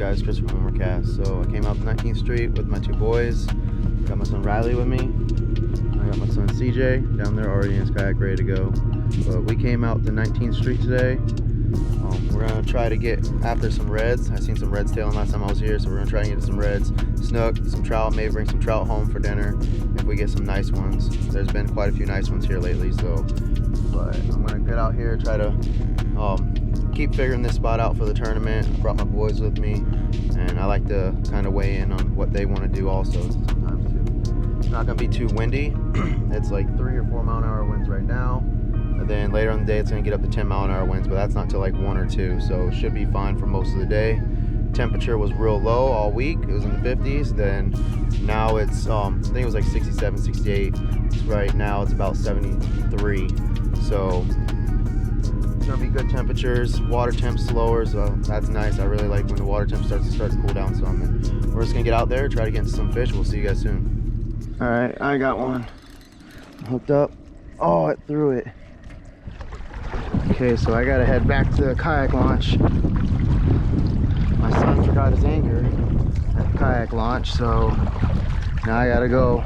guys, Chris from Cast. So I came out to 19th Street with my two boys. Got my son Riley with me. I got my son CJ down there already in his kayak ready to go. But we came out to 19th Street today. We're gonna try to get after some reds. I seen some reds tailing last time I was here, so we're gonna try to get some reds, snook, some trout, maybe bring some trout home for dinner if we get some nice ones. There's been quite a few nice ones here lately, so. But I'm gonna get out here, try to keep figuring this spot out for the tournament. I brought my boys with me, and I like to kind of weigh in on what they want to do also sometimes too. It's not gonna be too windy. It's like 3 or 4 mile an hour winds right now. And then later on the day, it's gonna get up to 10 mile an hour winds, but that's not till like 1 or 2, so it should be fine for most of the day. Temperature was real low all week. It was in the 50s. Then now it's, I think it was like 67, 68. Right now it's about 73. So it's gonna be good temperatures. Water temp's slower, so that's nice. I really like when the water temp starts to cool down some. And we're just gonna get out there, try to get into some fish. We'll see you guys soon. All right, I got one hooked up. Oh, it threw it. Okay, so I gotta head back to the kayak launch. My son forgot his anchor at the kayak launch, so now I gotta go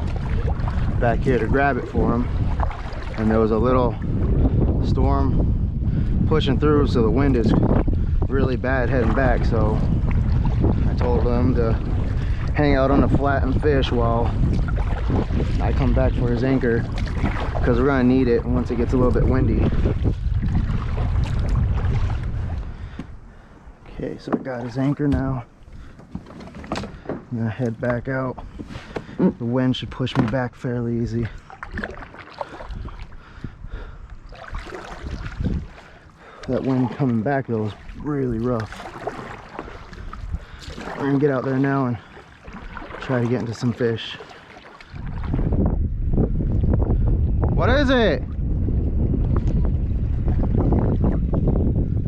back here to grab it for him. And there was a little storm pushing through, so the wind is really bad heading back, so I told him to hang out on the flat and fish while I come back for his anchor, because we're gonna need it once it gets a little bit windy. Okay, so I got his anchor now. I'm gonna head back out. The wind should push me back fairly easy. That wind coming back though is really rough. We're gonna get out there now and try to get into some fish. What is it?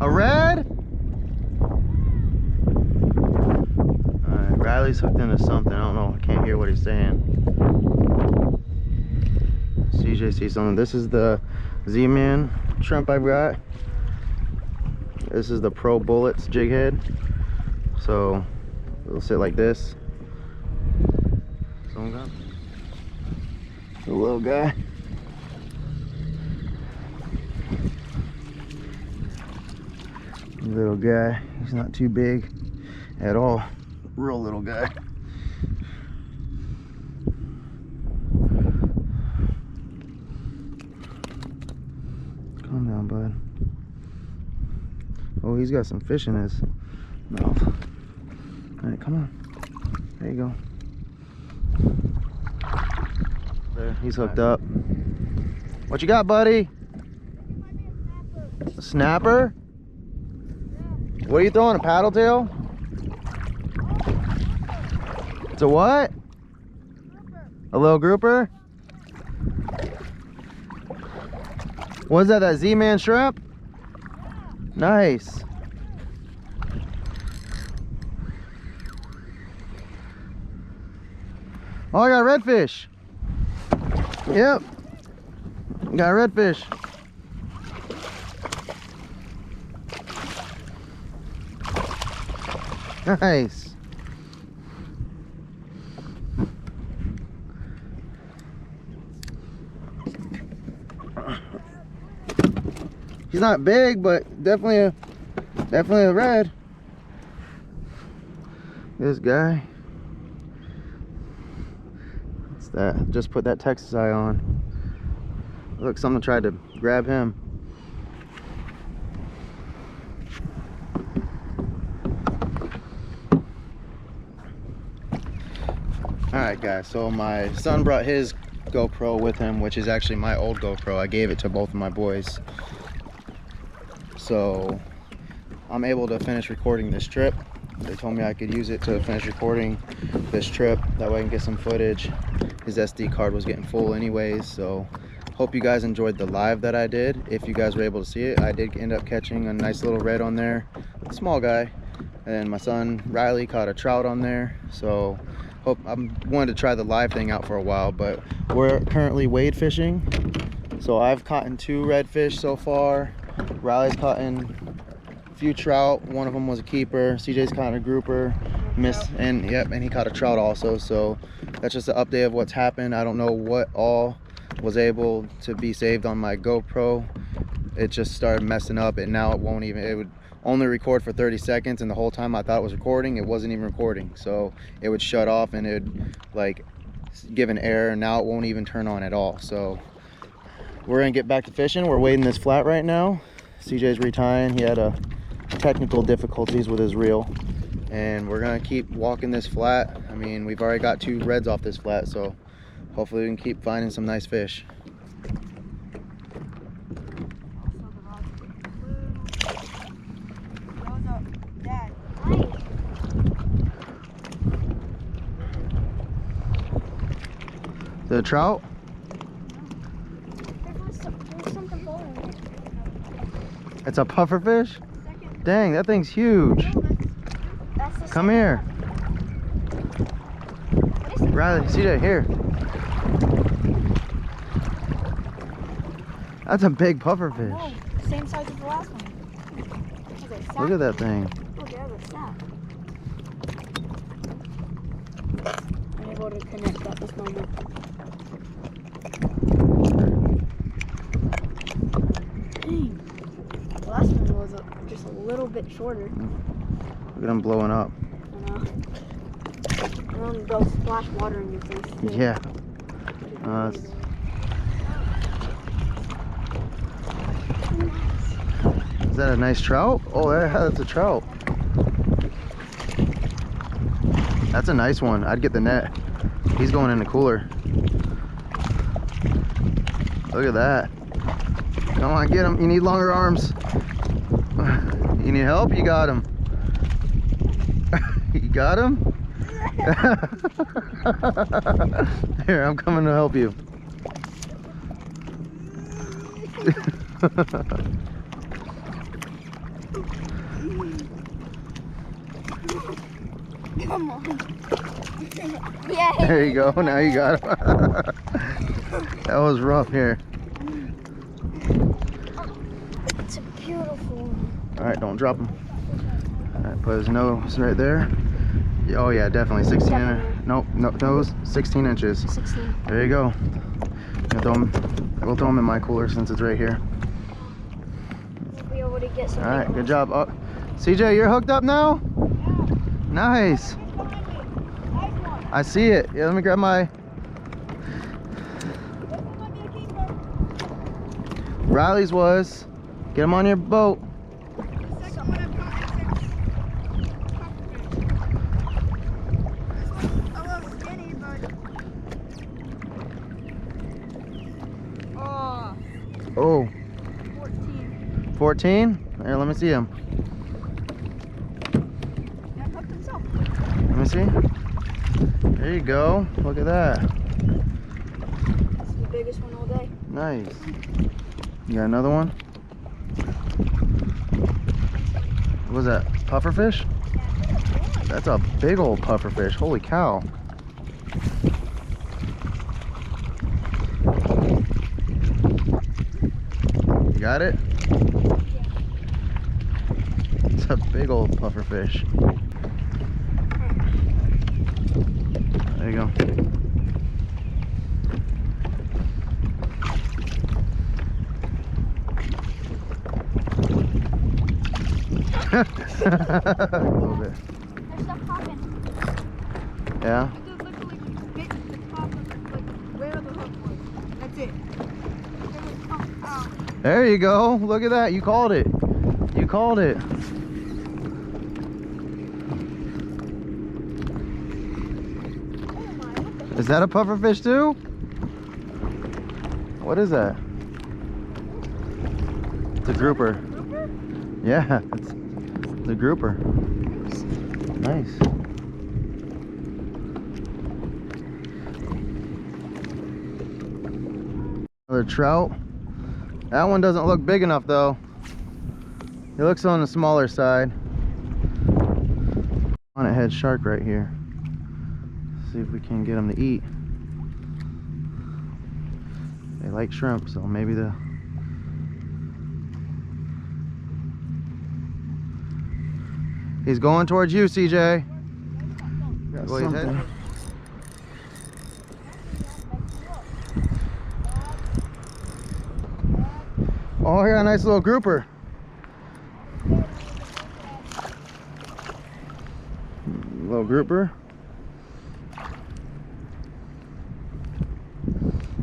A red? Alright, Riley's hooked into something. I don't know. I can't hear what he's saying. CJ sees something. This is the Z-Man shrimp I've got. This is the Pro Bullets jig head. So it'll sit like this. Someone got the little guy. Little guy. He's not too big at all. Real little guy. Calm down, bud. Oh, he's got some fish in his mouth. All right, come on. There you go. There, he's hooked up. What you got, buddy? A snapper? What are you throwing, a paddle tail? It's a what? A little grouper? What is that, that Z-Man shrimp? Nice. Oh, I got redfish. Yep. Got redfish. Nice. He's not big, but definitely a red. This guy. What's that? Just put that Texas eye on. Look, someone tried to grab him. Alright guys, so my son brought his GoPro with him, which is actually my old GoPro. I gave it to both of my boys. So I'm able to finish recording this trip. They told me I could use it to finish recording this trip. That way I can get some footage. His SD card was getting full anyways, so hope you guys enjoyed the live that I did. If you guys were able to see it, I did end up catching a nice little red on there, a small guy. And my son Riley caught a trout on there. So I wanted to try the live thing out for a while, but we're currently wade fishing. So I've caught 2 redfish so far. Riley's caught few trout. One of them was a keeper. CJ's caught a grouper, missed, and yep, and he caught a trout also. So that's just an update of what's happened. I don't know what all was able to be saved on my GoPro. It just started messing up, and now it won't even, it would only record for 30 seconds, and the whole time I thought it was recording, it wasn't even recording. So it would shut off and it would like give an error, and now it won't even turn on at all. So we're gonna get back to fishing. We're wading this flat right now. CJ's retying. He had a technical difficulties with his reel, and we're gonna keep walking this flat. I mean, we've already got 2 reds off this flat, so hopefully we can keep finding some nice fish. The trout? It's a pufferfish? Dang, that thing's huge. Come here. Riley, CJ, here. That's a big pufferfish. Same size as the last one. Look at that thing. Look at the sap. I'm able to connect at this moment. Dang. The last one was just a little bit shorter. Look at them blowing up. I know. And then they'll splash water in your face too. Yeah. Is that a nice trout? Oh, that's a trout. That's a nice one. I'd get the net. He's going in the cooler. Look at that. Come on, get him. You need longer arms. You need help? You got him. You got him? Here, I'm coming to help you. Come on. Yeah. There you go. Now you got him. That was rough here. It's a beautiful one. All right, don't drop him. All right, put his nose right there. Oh yeah, definitely 16. Nope, no nose, 16 inches. 16. There you go. We'll throw him in my cooler since it's right here. We'll be able to get some. All right, good job. Oh, CJ, you're hooked up now? Yeah. Nice. I see it. Yeah, let me grab my. Riley's was. Get him on your boat. Oh. 14. 14? Here, let me see him. Yeah, hooked himself. Let me see. There you go. Look at that. This is the biggest one all day. Nice. You got another one? What was that? Pufferfish? That's a big old pufferfish. Holy cow. You got it? It's a big old pufferfish. There you go. A little bit. There's stuff popping. Yeah? You could literally hit the top of like where the hook was. That's it. It would come out. There you go. Look at that. You called it. You called it. Is that a pufferfish too? What is that? It's a grouper. Grouper? Yeah, it's the grouper. Nice. Another trout. That one doesn't look big enough though. He looks on the smaller side. On a head shark right here. See if we can get them to eat. They like shrimp, so maybe the He's going towards you, CJ. Got Go ahead. something. Oh, I got a nice little grouper. Little grouper.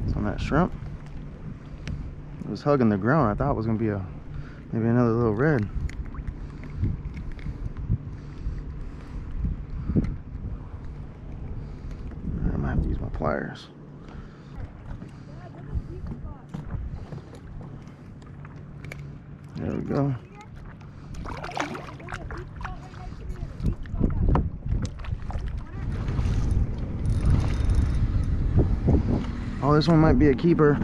It's on that shrimp. It was hugging the ground. I thought it was gonna be maybe another little red. I might have to use my pliers. There we go. Oh, this one might be a keeper.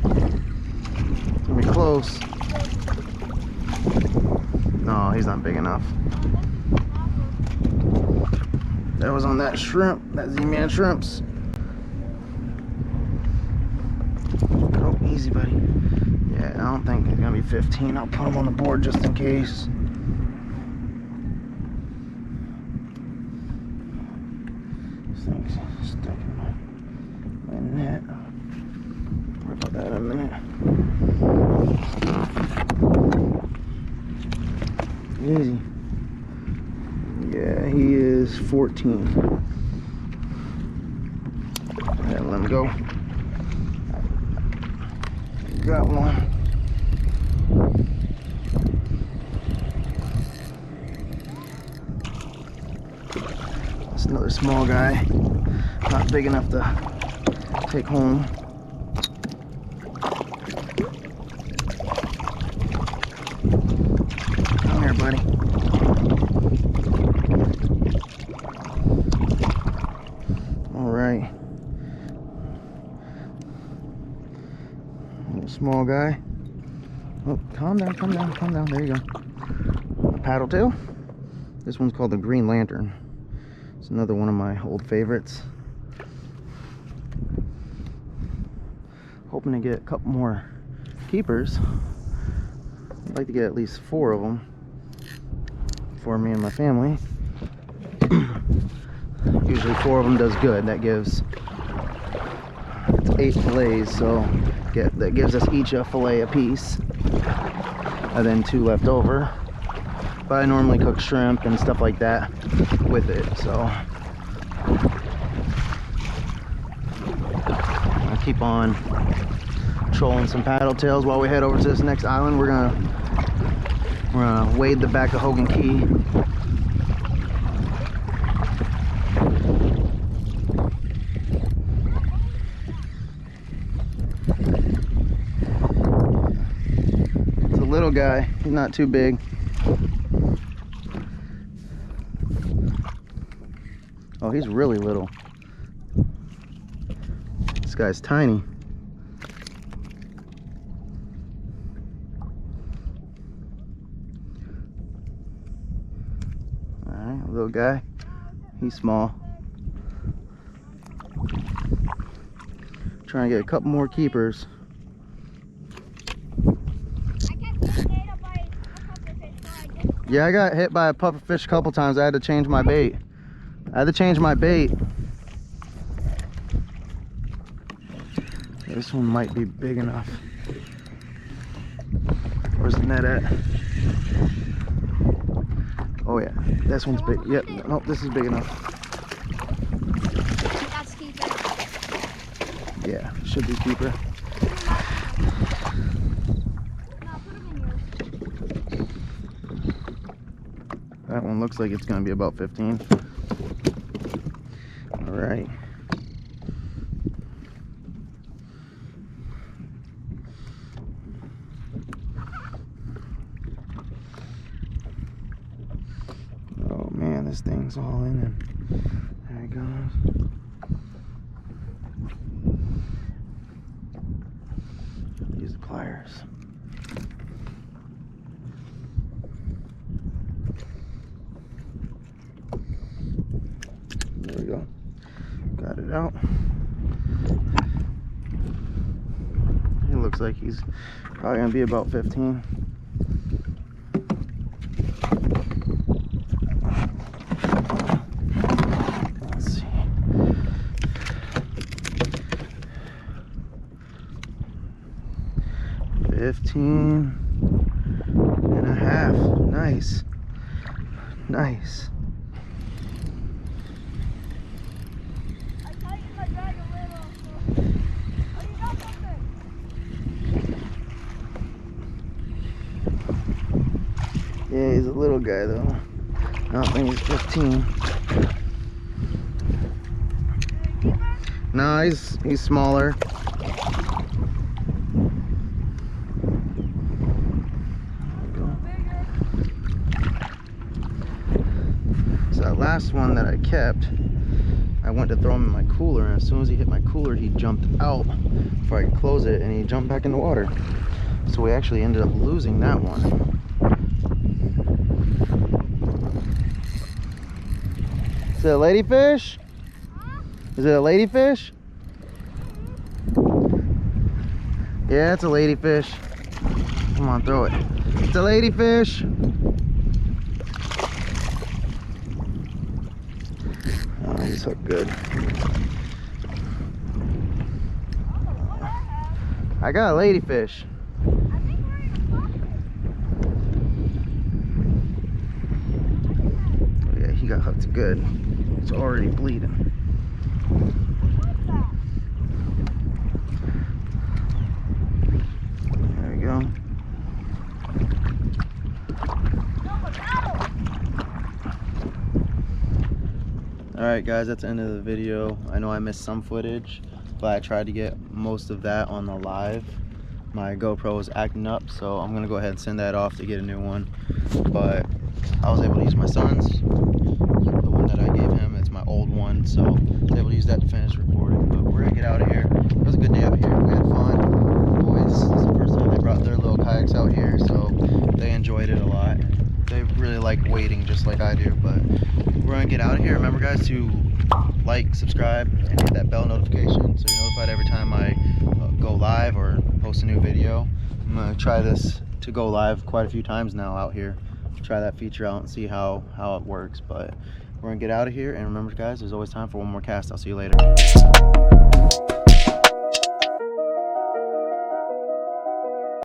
It's gonna be close. No, he's not big enough. That was on that shrimp, that Z-Man shrimps. Oh, easy, buddy. Yeah, I don't think it's gonna be 15. I'll put him on the board just in case. This thing's stuck in my net. Worry about that in a minute. Easy. Yeah, he is 14. And let him go. Got one. That's another small guy. Not big enough to take home. Come here, buddy. All right. Little small guy. Oh, calm down, calm down, calm down. There you go. Paddle tail. This one's called the Green Lantern. It's another one of my old favorites. Hoping to get a couple more keepers. I'd like to get at least 4 of them for me and my family. Usually 4 of them does good. That gives 8 fillets, so that gives us each a fillet a piece, and then 2 left over. But I normally cook shrimp and stuff like that with it, so I'll keep on trolling some paddle tails while we head over to this next island. We're gonna wade the back of Hogan Key. It's a little guy, he's not too big. Oh, he's really little. This guy's tiny. Alright, little guy. He's small. Trying to get a couple more keepers. Yeah, I got hit by a pufferfish a couple times. I had to change my bait. This one might be big enough. Where's the net at? Oh yeah, this one's big. Yep, nope, this is big enough. That's keeper. Yeah, should be keeper. No, put him in yours. That one looks like it's gonna be about 15. All right. Oh man, this thing's all in and there it goes. Use the pliers. There we go. Got it out. It looks like he's probably gonna be about 15. 15 and a half. Nice. Nice. I tightened my drag a little. So. Oh, you got something. Yeah, he's a little guy though. I don't think he's 15. No, he's smaller. So that last one that I kept, I went to throw him in my cooler, and as soon as he hit my cooler, he jumped out before I could close it, and he jumped back in the water. So we actually ended up losing that one. Is it a ladyfish? Is it a ladyfish? Yeah, it's a ladyfish. Come on, throw it. It's a ladyfish. Oh, he's hooked good. I got a ladyfish. Oh yeah, he got hooked good. It's already bleeding. There we go. Alright guys, that's the end of the video. I know I missed some footage, but I tried to get most of that on the live. My GoPro is acting up, so I'm gonna go ahead and send that off to get a new one. But I was able to use my son's, the one that I gave him. It's my old one, so I was able to use that to finish recording. But we're gonna get out of here. It was a good day out here. We had fun. The boys, this is the first time they brought their little kayaks out here, so they enjoyed it a lot. They really like wading just like I do. But we're gonna get out of here. Remember guys to like, subscribe, and hit that bell notification so you're notified every time I go live or post a new video. I'm gonna try this to go live quite a few times now out here. Try that feature out and see how it works. But we're gonna get out of here, and remember guys, there's always time for one more cast. I'll see you later.